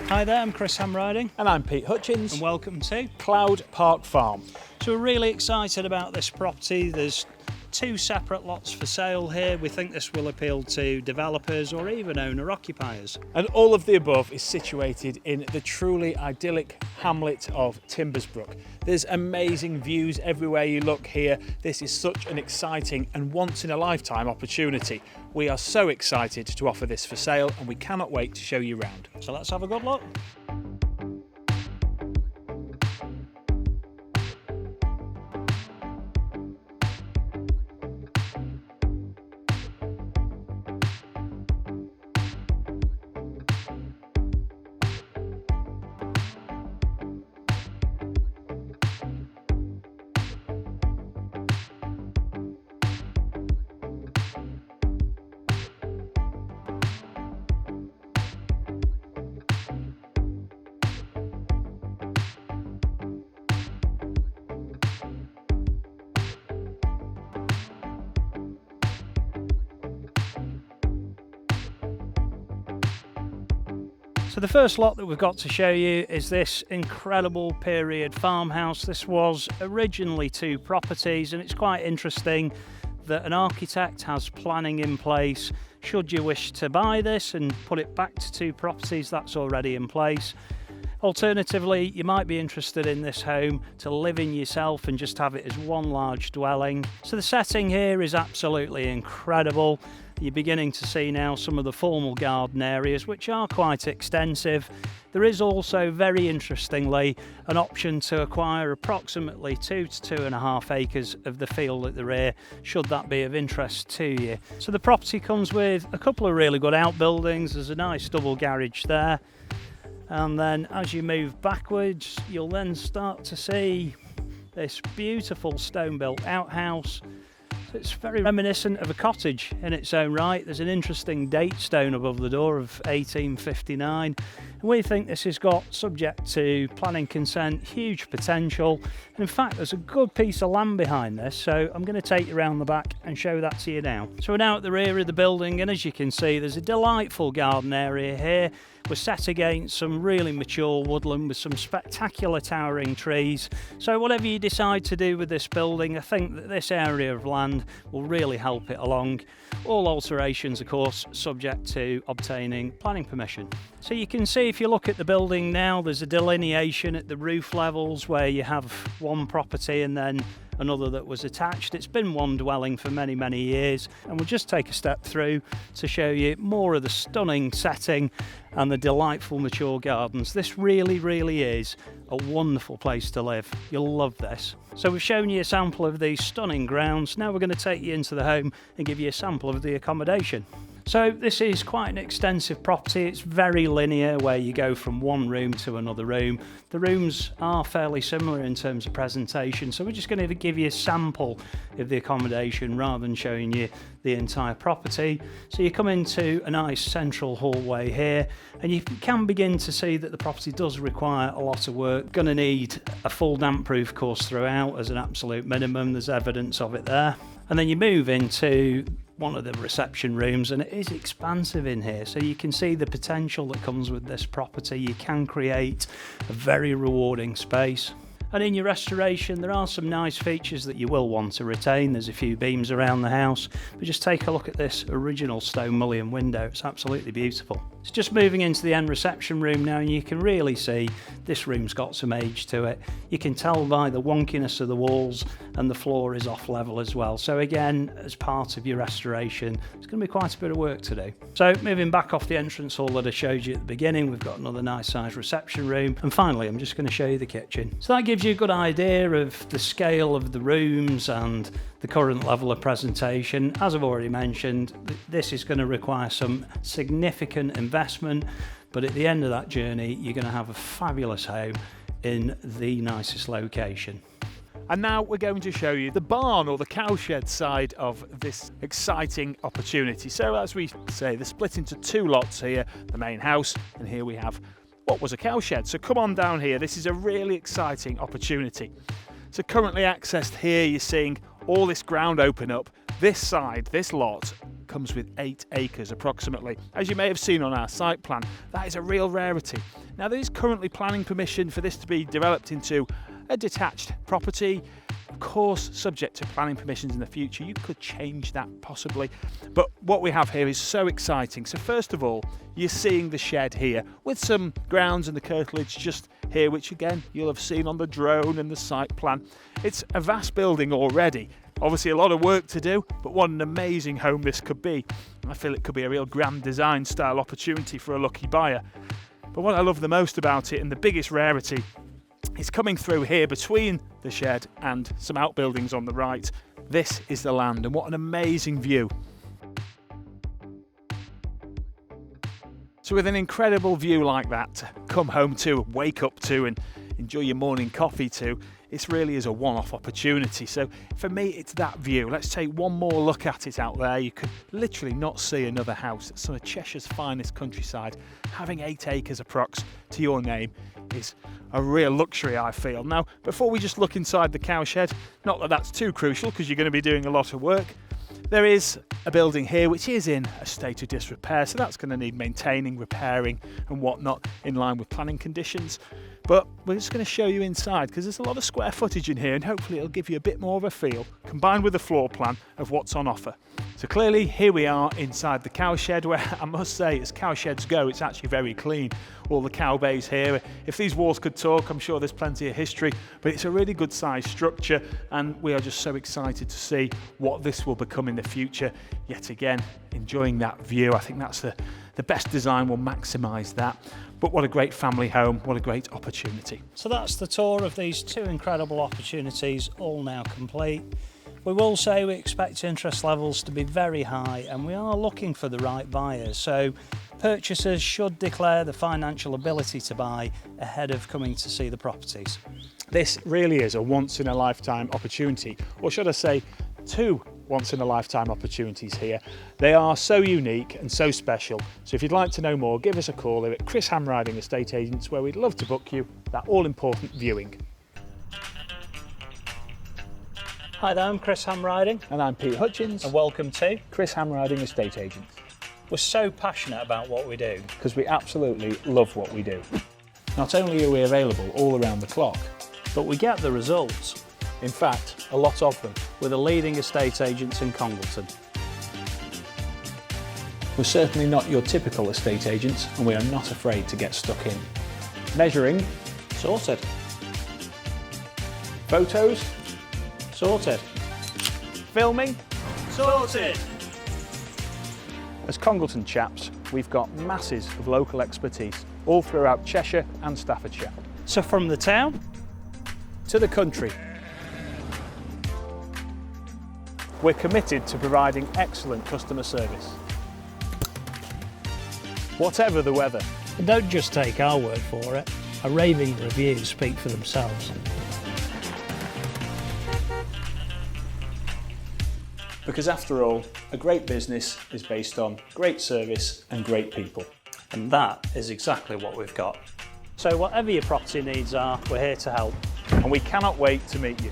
Hi there, I'm Chris Hamriding. And I'm Pete Hutchins. And welcome to Cloud Park Farm. So we're really excited about this property. There's two separate lots for sale here. We think this will appeal to developers or even owner-occupiers. And all of the above is situated in the truly idyllic hamlet of Timbersbrook. There's amazing views everywhere you look here. This is such an exciting and once-in-a-lifetime opportunity. We are so excited to offer this for sale and we cannot wait to show you around. So let's have a good look. So the first lot that we've got to show you is this incredible period farmhouse. This was originally two properties, and it's quite interesting that an architect has planning in place. Should you wish to buy this and put it back to two properties, that's already in place. Alternatively, you might be interested in this home to live in yourself and just have it as one large dwelling. So the setting here is absolutely incredible. You're beginning to see now some of the formal garden areas, which are quite extensive. There is also, very interestingly, an option to acquire approximately 2 to 2.5 acres of the field at the rear, should that be of interest to you. So the property comes with a couple of really good outbuildings. There's a nice double garage there. And then as you move backwards, you'll then start to see this beautiful stone-built outhouse. It's very reminiscent of a cottage in its own right. There's an interesting date stone above the door of 1859. And we think this has got, subject to planning consent, huge potential. And in fact, there's a good piece of land behind this, so I'm going to take you around the back and show that to you now. So we're now at the rear of the building, and as you can see, there's a delightful garden area here. We're set against some really mature woodland with some spectacular towering trees. So whatever you decide to do with this building, I think that this area of land will really help it along. All alterations, of course, subject to obtaining planning permission. So you can see, if you look at the building now, there's a delineation at the roof levels where you have one property and then another that was attached. It's been one dwelling for many, many years, and we'll just take a step through to show you more of the stunning setting and the delightful mature gardens. This really, really is a wonderful place to live. You'll love this. So we've shown you a sample of these stunning grounds. Now we're going to take you into the home and give you a sample of the accommodation. So this is quite an extensive property. It's very linear, where you go from one room to another room. The rooms are fairly similar in terms of presentation, so we're just going to give you a sample of the accommodation rather than showing you the entire property. So you come into a nice central hallway here, and you can begin to see that the property does require a lot of work. Going to need a full damp proof course throughout as an absolute minimum. There's evidence of it there. And then you move into one of the reception rooms, and it is expansive in here, so you can see the potential that comes with this property. You can create a very rewarding space. And in your restoration, there are some nice features that you will want to retain. There's a few beams around the house, but just take a look at this original stone mullion window. It's absolutely beautiful. It's just moving into the end reception room now, and you can really see this room's got some age to it. You can tell by the wonkiness of the walls, and the floor is off level as well. So again, as part of your restoration, it's going to be quite a bit of work to do. So moving back off the entrance hall that I showed you at the beginning, we've got another nice sized reception room. And finally, I'm just going to show you the kitchen. So that gives you a good idea of the scale of the rooms and the current level of presentation. As I've already mentioned, this is going to require some significant investment, but at the end of that journey, you're going to have a fabulous home in the nicest location. And now we're going to show you the barn or the cowshed side of this exciting opportunity. So as we say, they're split into two lots here, the main house, and here we have what was a cowshed. So come on down here. This is a really exciting opportunity. So currently accessed here, you're seeing all this ground open up. This side, this lot, comes with 8 acres approximately. As you may have seen on our site plan, that is a real rarity. Now there is currently planning permission for this to be developed into a detached property. Of course, subject to planning permissions in the future, you could change that possibly. But what we have here is so exciting. So first of all, you're seeing the shed here with some grounds and the curtilage just here, which again, you'll have seen on the drone and the site plan. It's a vast building already. Obviously a lot of work to do, but what an amazing home this could be. I feel it could be a real grand design style opportunity for a lucky buyer. But what I love the most about it, and the biggest rarity, it's coming through here between the shed and some outbuildings on the right. This is the land, and what an amazing view. So with an incredible view like that to come home to, wake up to and enjoy your morning coffee to, this really is a one-off opportunity. So for me, it's that view. Let's take one more look at it out there. You could literally not see another house. It's some of Cheshire's finest countryside. Having 8 acres approx to your name is a real luxury, I feel. Now, before we just look inside the cowshed, not that that's too crucial because you're going to be doing a lot of work, there is a building here which is in a state of disrepair, so that's going to need maintaining, repairing and whatnot in line with planning conditions. But we're just going to show you inside because there's a lot of square footage in here, and hopefully it'll give you a bit more of a feel combined with the floor plan of what's on offer. So clearly here we are inside the cowshed, where I must say, as cowsheds go, it's actually very clean. All the cow bays here. If these walls could talk, I'm sure there's plenty of history, but it's a really good sized structure, and we are just so excited to see what this will become in the future. Yet again, enjoying that view. I think that's the best design will maximise that. But what a great family home, what a great opportunity. So that's the tour of these 2 incredible opportunities, all now complete. We will say we expect interest levels to be very high, and we are looking for the right buyers. So purchasers should declare the financial ability to buy ahead of coming to see the properties. This really is a once-in-a-lifetime opportunity, or should I say 2 once-in-a-lifetime opportunities here. They are so unique and so special. So if you'd like to know more, give us a call here at Chris Hamriding Estate Agents, where we'd love to book you that all-important viewing. Hi there, I'm Chris Hamriding. And I'm Pete Hutchins. And welcome to Chris Hamriding Estate Agents. We're so passionate about what we do. Because we absolutely love what we do. Not only are we available all around the clock, but we get the results. In fact, a lot of them. We're the leading estate agents in Congleton. We're certainly not your typical estate agents, and we are not afraid to get stuck in. Measuring, sorted. Photos, sorted. Filming, sorted. As Congleton chaps, we've got masses of local expertise all throughout Cheshire and Staffordshire. So from the town to the country, we're committed to providing excellent customer service. Whatever the weather. And don't just take our word for it. Our raving reviews speak for themselves. Because after all, a great business is based on great service and great people. And that is exactly what we've got. So whatever your property needs are, we're here to help. And we cannot wait to meet you.